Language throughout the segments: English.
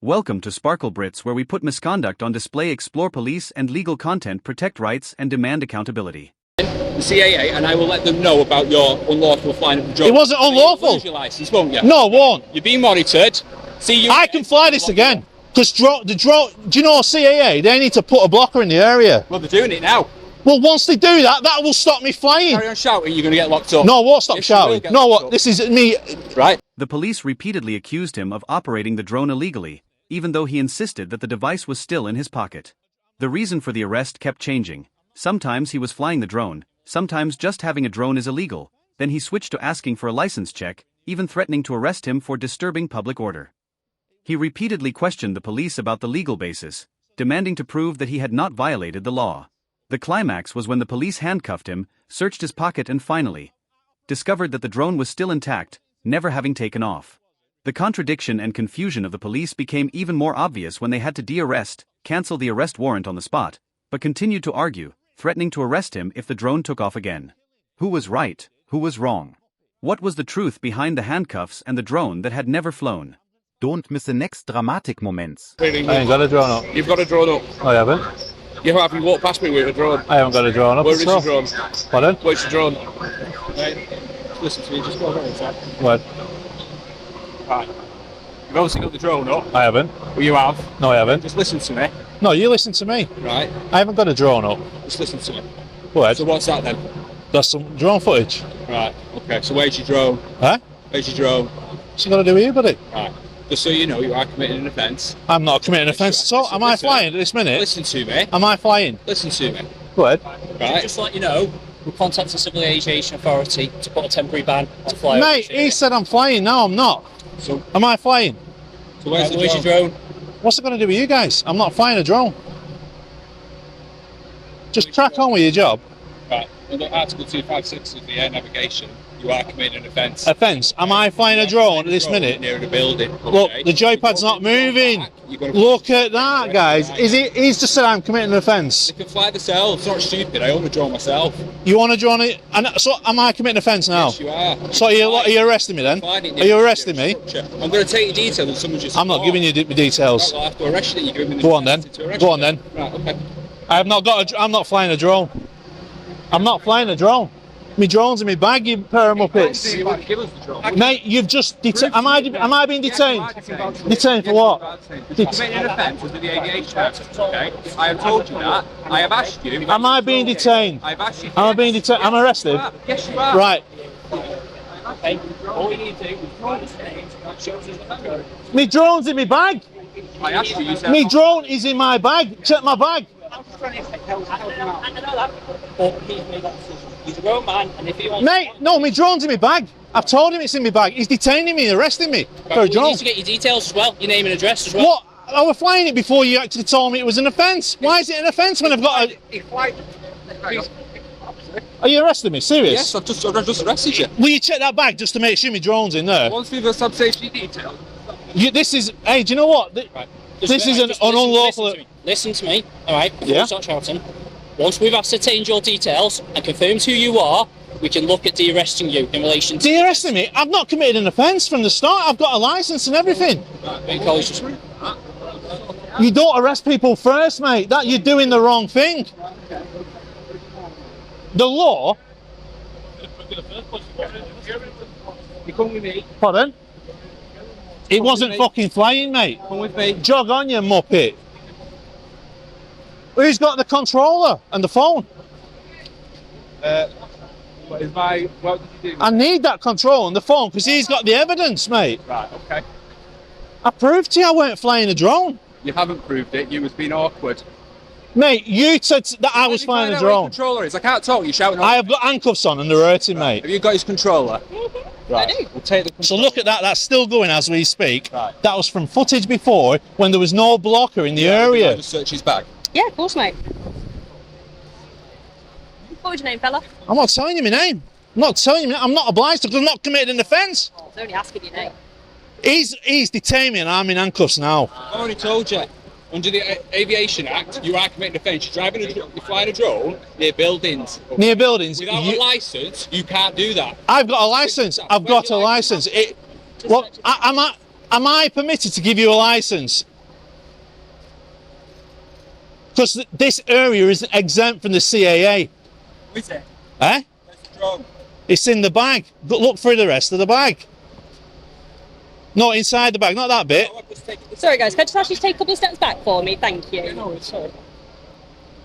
Welcome to Sparklebritts, where we put misconduct on display, explore police and legal content, protect rights, and demand accountability. The CAA, and I will let them know about your unlawful flying of the drone. It wasn't unlawful. You'll lose your license, won't you? No, it won't. You're being monitored. See you. I can fly this again. Because do you know CAA? They need to put a blocker in the area. Well, they're doing it now. Well, once they do that, that will stop me flying. Carry on shouting, you're going to get locked up. No, I won't stop Yes, shouting. No, what? This is me. Right. The police repeatedly accused him of operating the drone illegally, even though he insisted that the device was still in his pocket. The reason for the arrest kept changing. Sometimes he was flying the drone, sometimes just having a drone is illegal, then he switched to asking for a license check, even threatening to arrest him for disturbing public order. He repeatedly questioned the police about the legal basis, demanding to prove that he had not violated the law. The climax was when the police handcuffed him, searched his pocket and finally discovered that the drone was still intact, never having taken off. The contradiction and confusion of the police became even more obvious when they had to de-arrest, cancel the arrest warrant on the spot, but continued to argue, threatening to arrest him if the drone took off again. Who was right? Who was wrong? What was the truth behind the handcuffs and the drone that had never flown? Don't miss the next dramatic moments. I ain't got a drone up. You've got a drone up. I haven't. You have. You walked past me with a drone. I haven't got a drone up. Where is your drone? Pardon? Where's your drone? Right. Listen to me. Just go ahead, sir. What? Right. You've obviously got the drone up. I haven't. Well, you have. No, I haven't. Just listen to me. No, you listen to me. Right. I haven't got a drone up. Just listen to me. What? So what's that then? That's some drone footage. Right. Okay. So where's your drone? Huh? Where's your drone? What's it got to do with you, buddy? Right. Just so you know, you are committing an offence. I'm not committing an offence at all. Am I flying at this minute? Listen to me. Am I flying? Listen to me. Go ahead. Right. Just to let you know, we'll contact the Civil Aviation Authority to put a temporary ban on fly. Mate, he said I'm flying. No, I'm not. So, Am I flying? so where's the Where's drone? your drone? What's it going to do with you guys? I'm not flying a drone. Just crack on with your job. Right. Under Article 256 of the air navigation, you are committing an offence. Offence. Am I flying a drone at this minute? Near the building. Look, okay? the joypad's not moving. You're gonna Look at that, guys. He's just said I'm committing an offence. They can fly themselves. It's not stupid. I own a drone myself. You want a drone? And so, am I committing an offence now? Yes, you are. So are you arresting me then? Are you arresting me? I'm going to take your details and someone just. I'm not giving you the details. I'll have to arrest you. You're giving me the Go on then. to arrest Go on you. then. Right. Okay. I'm not flying a drone. I'm not flying a drone. My drone's in my bag, you pair of muppets. You won't give us the drone. Mate, you've just am I being detained? Detained for what? Committing an offence under the Aviation Act. Okay. I have told you that. I have asked you. Am I being detained? I've asked you. Am I being detained? I'm arrested? Yes, you are. Right. Okay. All you need to do is write his name and show us the drone. My drone's in my bag. I asked you. You said. My drone is in my bag. Check my bag. I know that. But he's made that decision. He's a grown man, and if he wants. Mate, no, my drone's in my bag. I've told him it's in my bag. He's detaining me, arresting me for a We drone. need to get your details as well, your name and address as well. What? I was flying it before you actually told me it was an offence. Why is it an offence when I've got a... Are you arresting me? Serious? Yes, I've just arrested you. Will you check that bag just to make sure my drone's in there? Once we've established safety detail. This is... Hey, do you know what? This is an unlawful... Listen to me, alright? Before Yeah. you start shouting. Once we've ascertained your details and confirmed who you are, we can look at de-arresting you in relation to... De-arresting me? I've not committed an offence from the start. I've got a licence and everything. You don't arrest people first, mate. That you're doing the wrong thing. The law... You come with me. Pardon? It wasn't fucking flying, mate. Come with me. Jog on, you muppet. Who's got the controller and the phone? What did you do? I need that control and the phone because he's got the evidence, mate. Right, okay. I proved to you I weren't flying a drone. You haven't proved it. You was being awkward. Mate, you said that I was flying a drone. Controller is. I can't talk. You're shouting. I have got handcuffs on and they're hurting, mate. Have you got his controller? Right. I do. We'll take the. So look at that, that's still going as we speak. Right. That was from footage before when there was no blocker in the area. Just search his bag. Yeah, of course, mate. What was your name, fella? I'm not telling you my name. I'm not telling you. I'm not obliged to because I'm not committed an offence. I was only asking your name. He's detained me and I'm in handcuffs now. I've already told you. Under the Aviation Act, you are committing offence. You're flying a drone near buildings. Near buildings. Without a licence, you can't do that. I've got a licence. I've got a licence. Am I permitted to give you a licence Because this area isn't exempt from the CAA. Is it? Eh? There's a drone. It's in the bag. Look through the rest of the bag. Not inside the bag, not that bit. Sorry guys, can I just ask you to take a couple of steps back for me? Thank you. No, it's sorry.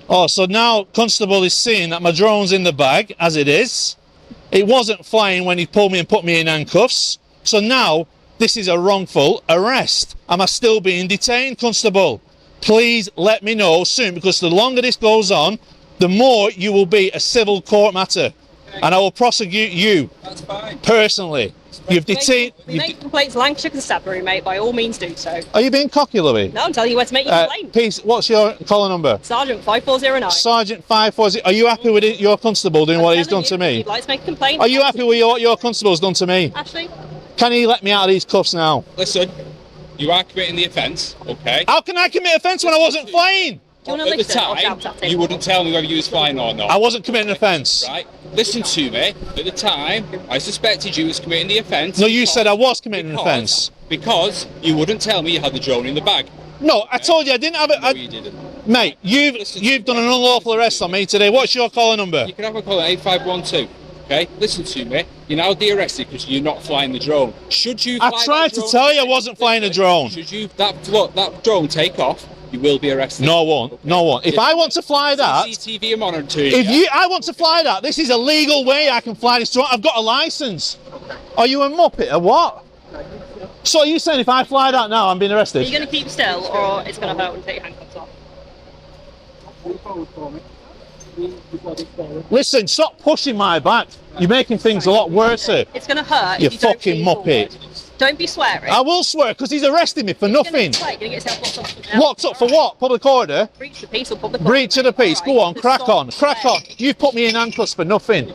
Oh, so now Constable is seeing that my drone's in the bag, as it is. It wasn't flying when he pulled me and put me in handcuffs. So now, this is a wrongful arrest. Am I still being detained, Constable? Please let me know soon, because the longer this goes on, the more you will be a civil court matter. And I will prosecute you. That's fine. Personally. You've detained... We make complaints to Lancashire Constabulary, mate, by all means do so. Are you being cocky, Louis? No, I'm telling you where to make your complaint. Peace, what's your collar number? Sergeant 5409. Sergeant 540. Are you happy with your constable doing what he's done to If me? you'd like to make a complaint. Are you happy with what your constable's done to me? Ashley? Can he let me out of these cuffs now? Listen, you are committing the offence, okay? How can I commit offence when I wasn't flying? Do you want to At the listen or shout time, at him? you wouldn't tell me whether you was flying or not. I wasn't committing offence. Right? Listen to me. At the time, I suspected you was committing the offence. No, you said I was committing an offence. Because you wouldn't tell me you had the drone in the bag. No, I told you I didn't have it. No, you didn't. Mate, you've done an unlawful arrest on me today. What's your collar number? You can have a call at 8512. Okay? Listen to me. You're now de-arrested because you're not flying the drone. Should you I fly tried that to drone- tell you I wasn't flying a drone. Should you that drone take off, you will be arrested. No, I won't. No, I won't. If I want to fly that, CCTV are monitoring I want to fly that, this is a legal way I can fly this drone. I've got a licence. Are you a muppet or what? So are you saying if I fly that now, I'm being Are arrested? you going to keep still or it's going to hurt when you take your handcuffs off? Listen, stop pushing my back. You're making things a lot worse here. It's going to hurt You if you don't fucking lean muppet. forward. Don't be swearing. I will swear, because he's arrested me for nothing. You're going to get yourself locked up. now. Locked up for what? Public order? Breach of the peace or public Breach of the peace. Go on, crack on, crack on. Swear. You've put me in handcuffs for nothing.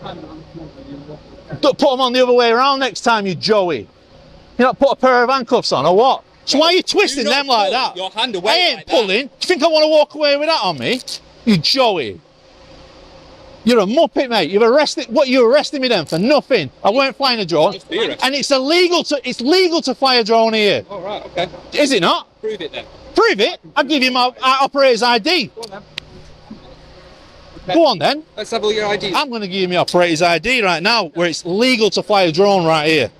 Don't put them on the other way around next time, you Joey. You not put a pair of handcuffs on, or what? So why are you twisting Do not them like pull that? your hand away I ain't like that. pulling. Do you think I want to walk away with that on me? You Joey. You're a muppet, mate. You've arrested. What you arrested me then for nothing? I weren't flying a drone, Just be arrested. and it's illegal to fly a drone here. All right, okay. Is it not? Prove it then. Prove it. I'll give you my operator's ID. Go on then. Go on then. Let's have all your IDs. I'm going to give you my operator's ID right now, where it's legal to fly a drone right here.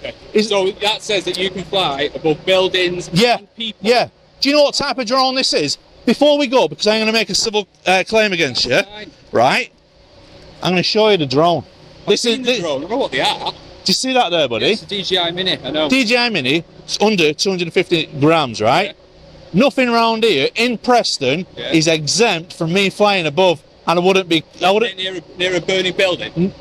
Okay. So that says that you can fly above buildings Yeah, and people. yeah. Do you know what type of drone this is? Before we go, because I'm going to make a civil claim against you, Fine. right? I'm going to show you the drone. I've seen the drone. I don't know what they are. Do you see that there, buddy? It's a DJI Mini, I know. DJI Mini, it's under 250 grams, right? Yeah. Nothing round here in Preston Yeah. is exempt from me flying above, and I wouldn't. Near a burning building.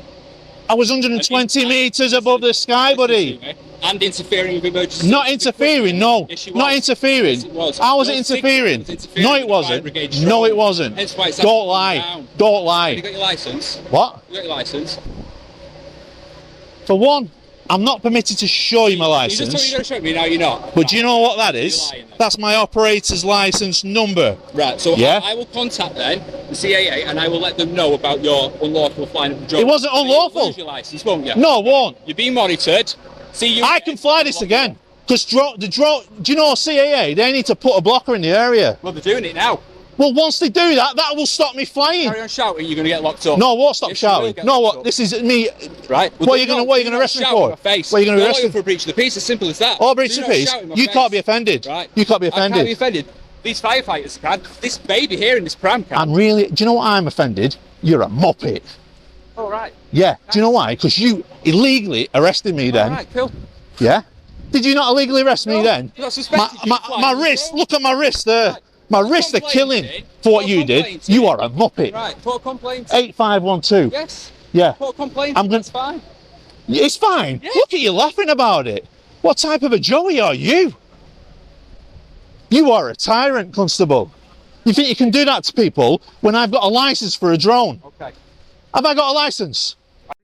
I was 120 metres above the sky, buddy. And interfering with emergency. Not interfering, no. Yes, you Not was. interfering. Yes, it was. How was it Your signal interfering? was interfering No, with it the fire wasn't. brigade No, drone. it wasn't. Hence why it's Don't actually lie. down. Don't Have lie. you got your licence? What? You got your licence? For one, I'm not permitted to show you my You just told me licence. you're going to show me, now you're not. But do you know what that is? You're lying then. That's my operator's licence number. Right, so Yeah. I will contact then the CAA and I will let them know about your unlawful flying of the drone. It wasn't unlawful. You'll lose your licence, won't you? No, it won't. You're being monitored. See you. I can fly this again. Because the drone, do you know CAA, they need to put a blocker in the area. Well, they're doing it now. Well, once they do that, that will stop me flying. Carry on shouting, you're going to get locked up. No, I won't stop Yes, you will shouting. get No, locked what? up. This is me. Right. What are you going to arrest me for? My face. What are you going to You're arrest me liable for breach of the peace. As simple as that. Oh, breach Do of not peace. shout in my You face. can't be offended. Right. You can't be I can't be offended. offended. These firefighters can. This baby here in this pram can. And really, do you know what I'm offended? You're a muppet. All right. Yeah. Do you know why? Because you illegally arrested me then. All right, cool. Yeah. Did you not illegally arrest me then? You're not suspected you My flying the wrist. drone. Look at my wrist there. Right. My Put a wrists are complaint killing in. for what Put a you did. complaint You in. are a muppet. Right. Put a complaint. 8512. Yes. Yeah. Put a complaint. I'm gonna- That's fine. It's fine. Yeah. Look at you laughing about it. What type of a Joey are you? You are a tyrant, Constable. You think you can do that to people when I've got a license for a drone? Okay. Have I got a license?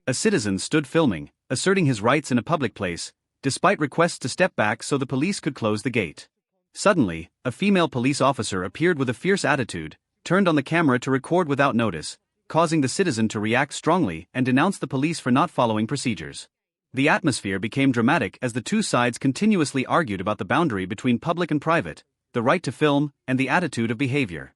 A citizen stood filming, asserting his rights in a public place, despite requests to step back so the police could close the gate. Suddenly, a female police officer appeared with a fierce attitude, turned on the camera to record without notice, causing the citizen to react strongly and denounce the police for not following procedures. The atmosphere became dramatic as the two sides continuously argued about the boundary between public and private, the right to film, and the attitude of behavior.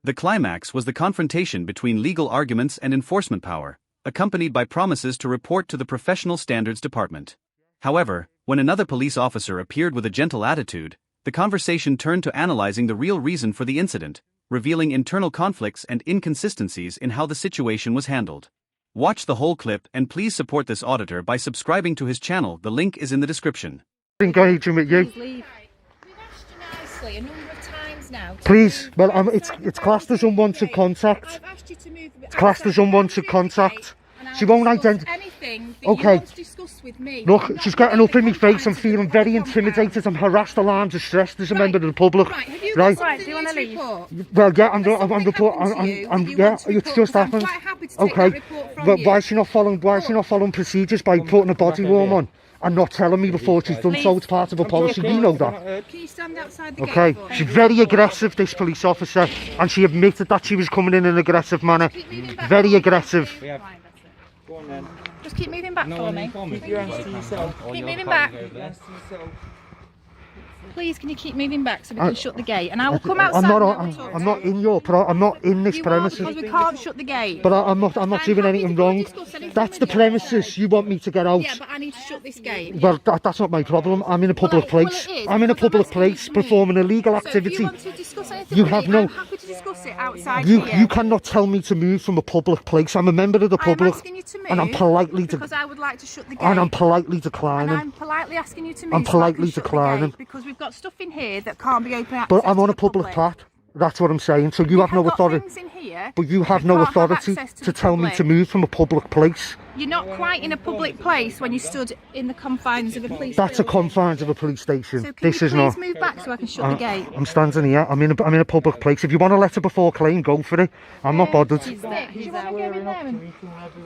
The climax was the confrontation between legal arguments and enforcement power, accompanied by promises to report to the Professional Standards Department. However, when another police officer appeared with a gentle attitude, the conversation turned to analyzing the real reason for the incident, revealing internal conflicts and inconsistencies in how the situation was handled. Watch the whole clip and please support this auditor by subscribing to his channel. The link is in the description. Engaging with you. We've asked you nicely a number of times now. Please, well, it's classed as unwanted contact. I've asked you to move. It's classed as unwanted contact. She won't identify. Anything that Okay. you want to discuss with me. Look, she's getting up in my face. I'm feeling very intimidated. I'm harassed, alarmed, distressed as a member of the public. Right, have you Right. got something you want to leave? Well, yeah, it's just happened. I'm quite happy to take Okay, that report from but you. why is she not following? Why is she not following procedures by putting a body warm on and not telling me before she's done so? It's part of a policy. You know that. Can you stand outside the Okay, gate for she's me? very aggressive, this police officer, and she admitted that she was coming in an aggressive manner. Keep moving back Very for me, aggressive. thank you. Just keep moving back for me. Keep moving back. Please, can you keep moving back so we can shut the gate? And I will come outside. I'm not in your. I'm not in this You are, premises. because we can't shut the gate. But I'm not doing happy anything to wrong. discuss anything That's the with you. premises. You want me to get out. Yeah, but I need to shut this gate. Well, that's not my problem. I'm in a public Well, place. it is, I'm in a because I'm public asking you place to move. performing a legal So if activity. you want to discuss anything You with have me, no- I'm happy to discuss it outside You here. cannot tell me to move from a public place. I'm a member of the I'm public, asking you to move and I'm politely because I would like to shut the gate. and I'm politely And declining. I'm politely asking you to move I'm so I can politely shut the declining. gate because we've got stuff in here that can't be open access But I'm to on the a public public. path. That's what I'm saying. So you have no got authority. things in here But you have that no can't have authority access to to the tell me public. to move from a public place. You're not quite in a public place when you stood in the confines of a police That's a building. confines of a police station. So can This you is please not. move back so I can shut the gate? I'm standing here. I'm in a public place. If you want a letter before claim, go for it. I'm not bothered. Do you want to go in there and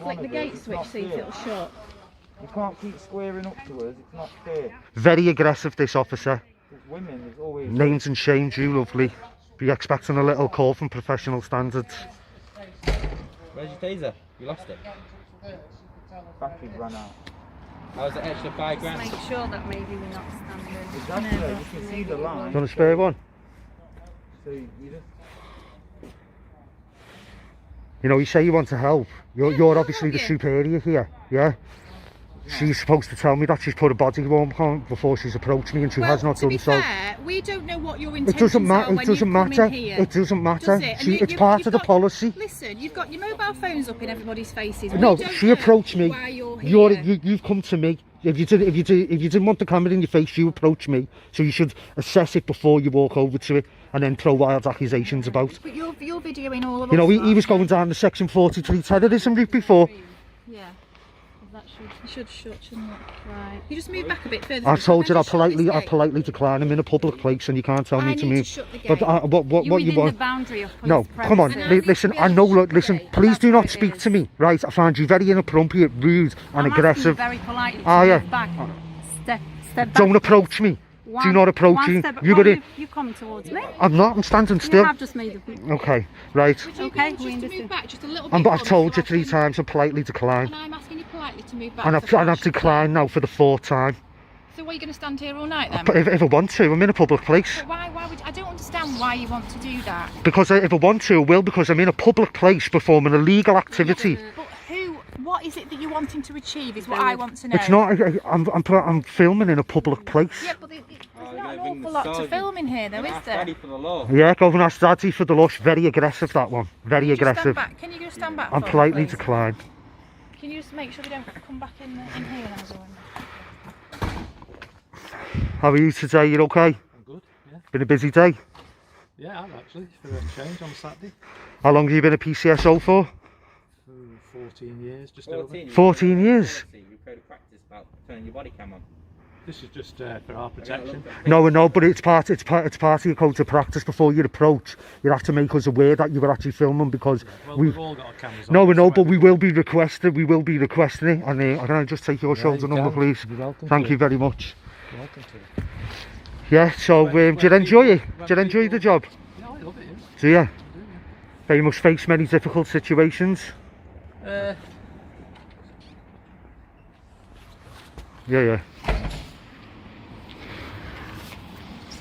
flick the gate switch, see if it'll shut? You can't keep squaring up to us, it's not fair. Very aggressive, this officer. There's women, there's always... Names and shames, you lovely. Be expecting a little call from professional standards. Where's your taser? You lost it? Battery ran out. How's the extra £5 Make sure that maybe we're not standing. Exactly, you can see the line. You want a spare one? So you just... You know, you say you want to help. You're obviously the superior here, yeah? She's supposed to tell me that she's put a body warm on before she's approached me, and she has not to done be so. fair, we don't know what your It intentions doesn't are matter. when It doesn't you come matter. in here. It doesn't matter. Does it? And It's part of the policy. Listen, you've got your mobile phones up in everybody's faces. No, We don't she know approached me. why you're here. You've come to me. If you didn't want the camera in your face, you approached me. So you should assess it before you walk over to it, and then throw wild accusations about. But you're videoing all of You know, us. he was going down the section 43 terrorism route before. Yeah. That should shut, shouldn't it? Right. You just move back a bit further. I told you Can I just shut this gate? politely decline. I'm in a public place, and you can't tell me I to need move. to shut the But gate. what You're you within want? the boundary of No, police come on. premises. Listen, I know. Listen, please do not speak to me. Right? I find you very inappropriate, rude, and I'm aggressive. asking you very politely to Ah, yeah. move back. Step back. Don't approach me. Do not approach One me. step- You're oh, gonna. You're coming towards me. I'm not. I'm standing You still. have just made a... Okay. Right. Okay, Just we to move understand. back just a little bit. I've for me told so you I 3 can- times. I politely decline, And I'm asking you politely to move back. and so I've declined now for the 4th time. So are you going to stand here all night then? But if I want to, I'm in a public place. But why would I don't understand why you want to do that. Because if I want to, I will. Because I'm in a public place performing a legal activity. But what is it that you're wanting to achieve is what I want to know. It's not. I'm filming in a public place. Yeah, but there's not an awful lot to film in here though, is there? Ready for the law. Yeah, go and ask Daddy for the lush. Very aggressive, that one. Very Just stand aggressive. back. Can you just stand back? I'm for me, politely please? declined. Can you just make sure we don't come back in here and have a How are you today? You okay? I'm good, yeah. Been a busy day. Yeah, I'm actually, for a change on Saturday. How long have you been a PCSO for? 14 years, just over. 14 years. You code of practice about turning your body cam on. This is just for our protection. No, but it's part of your code of practice. Before you approach, you have to make us aware that you were actually filming, because Well, we've we've all got our cameras on. no, we know, so but we will be requesting it. And can I just take your shoulder you number, can. please? You're welcome Thank to. you very much. You're welcome to. Yeah. So, do you enjoy it? Do you enjoy the job? Yeah, I love it, yeah. Do you? They must face many difficult situations. Yeah.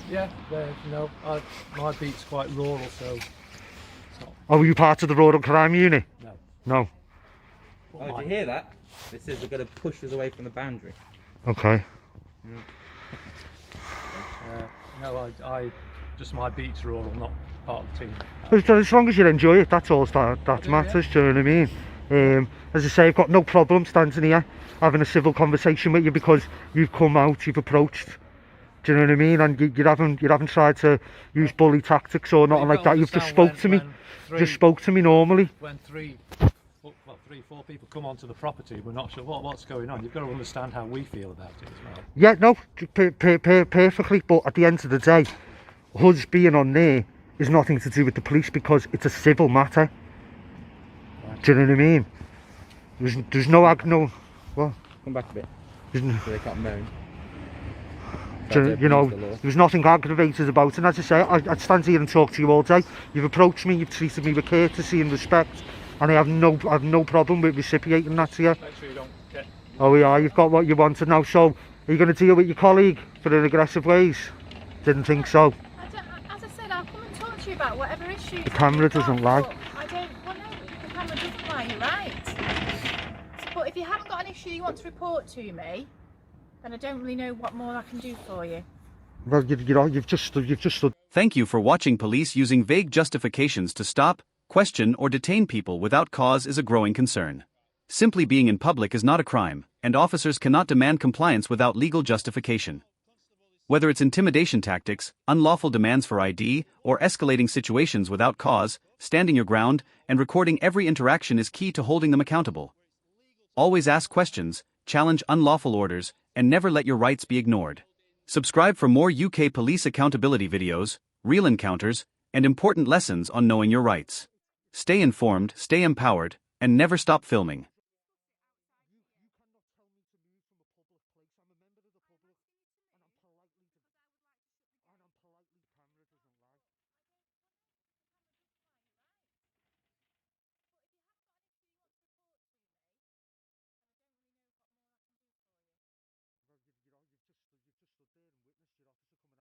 Yeah, no, my beat's quite rural, so it's not. Oh, were you part of the rural crime unit? No. No. Oh, did you hear that? It says they're going to push us away from the boundary. Okay. No, I just my beats are all not part of the team. As long as you enjoy it, that's all that matters, do you know what I mean? As I say, I've got no problem standing here having a civil conversation with you because you've come out, you've approached, do you know what I mean? And you haven't tried to use bully tactics or nothing like that. You've just spoke to me, just spoke to me normally. When three, four people come onto the property, we're not sure what's going on. You've got to understand how we feel about it as well. Yeah, no, perfectly. But at the end of the day, us being on there is nothing to do with the police because it's a civil matter. Right. Do you know what I mean? There's no what? Come back a bit. So they can't moan. You know, there's nothing aggravated about it. And as I say, I'd stand here and talk to you all day. You've approached me, you've treated me with courtesy and respect, and I have no problem with reciprocating that to you. Make sure you don't get... Oh yeah, you've got what you wanted now. So, are you going to deal with your colleague for in aggressive ways? Didn't think so. As I said, I'll come and talk to you about whatever issues. The camera doesn't lie. I don't. Well, no, the camera doesn't lie. You're right. But if you haven't got an issue you want to report to me, then I don't really know what more I can do for you. Well, you've just stood. Thank you for watching. Police using vague justifications to stop, question, or detain people without cause is a growing concern. Simply being in public is not a crime, and officers cannot demand compliance without legal justification. Whether it's intimidation tactics, unlawful demands for ID, or escalating situations without cause, standing your ground and recording every interaction is key to holding them accountable. Always ask questions, challenge unlawful orders, and never let your rights be ignored. Subscribe for more UK police accountability videos, real encounters, and important lessons on knowing your rights. Stay informed, stay empowered, and never stop filming.